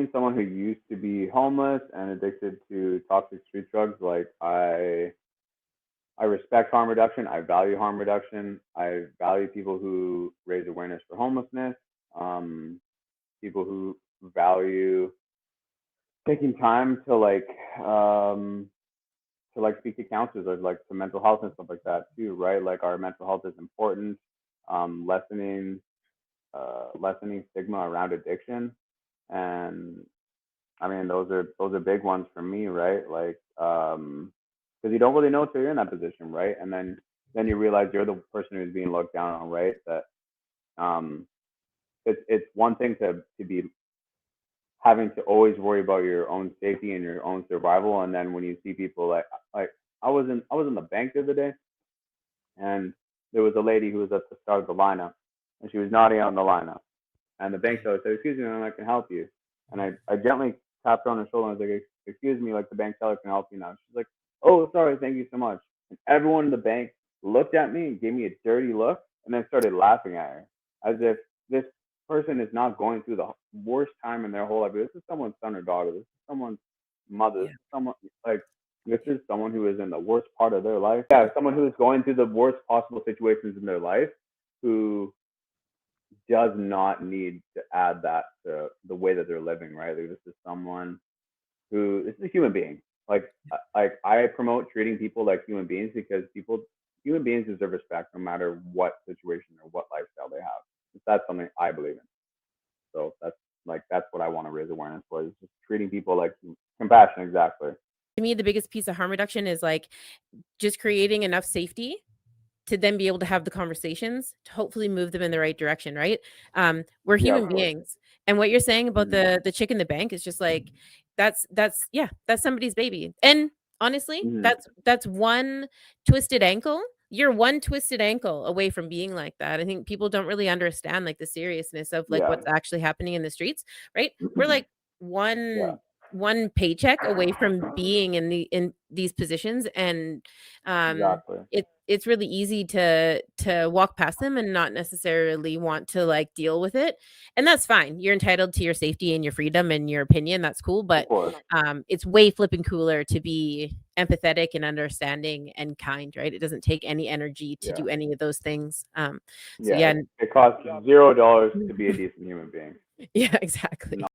being someone who used to be homeless and addicted to toxic street drugs, like I respect harm reduction. I value harm reduction. I value people who raise awareness for homelessness. People who value taking time to like speak to counselors or like to mental health and stuff like that too, right? Like our mental health is important. Lessening lessening stigma around addiction, and I mean those are big ones for me, right? Like because you don't really know until you're in that position, right? And then you realize you're the person who's being looked down on, right? That um it's one thing to be having to always worry about your own safety and your own survival, and then when you see people like I was in the bank the other day, and there was a lady who was at the start of the lineup, and she was nodding out in the lineup, and the bank teller said, "Excuse me, ma'am, I can help you." And I gently tapped her on her shoulder and I was like, "Excuse me, like the bank teller can help you now." She's like, "Oh, sorry, thank you so much." And everyone in the bank looked at me and gave me a dirty look, and then started laughing at her, as if this person is not going through the worst time in their whole life. This is someone's son or daughter. This is someone's mother. This Yeah. is someone like this is someone who is in the worst part of their life. Yeah, someone who is going through the worst possible situations in their life, who does not need to add that to the way that they're living, right? Like this is someone who this is a human being. Like I promote treating people like human beings because human beings deserve respect no matter what situation or what lifestyle they have. That's something I believe in. So that's what I want to raise awareness for, is just treating people like compassion, exactly. To me, the biggest piece of harm reduction is like just creating enough safety to then be able to have the conversations to hopefully move them in the right direction, right? We're Yeah, human of course. beings. And what you're saying about Mm-hmm. the chick in the bank is just like yeah, that's somebody's baby. And honestly, Mm-hmm. that's one twisted ankle. You're one twisted ankle away from being like that. I think people don't really understand like the seriousness of like Yeah. what's actually happening in the streets, right? We're like Yeah. one paycheck away from being in these positions, and Exactly. it's really easy to walk past them and not necessarily want to like deal with it, and that's fine. You're entitled to your safety and your freedom and your opinion. That's cool, Of but course. it's way flipping cooler to be empathetic and understanding and kind, right? It doesn't take any energy to Yeah. do any of those things. So Yeah. yeah. It costs $0 to be a decent human being. Yeah, exactly.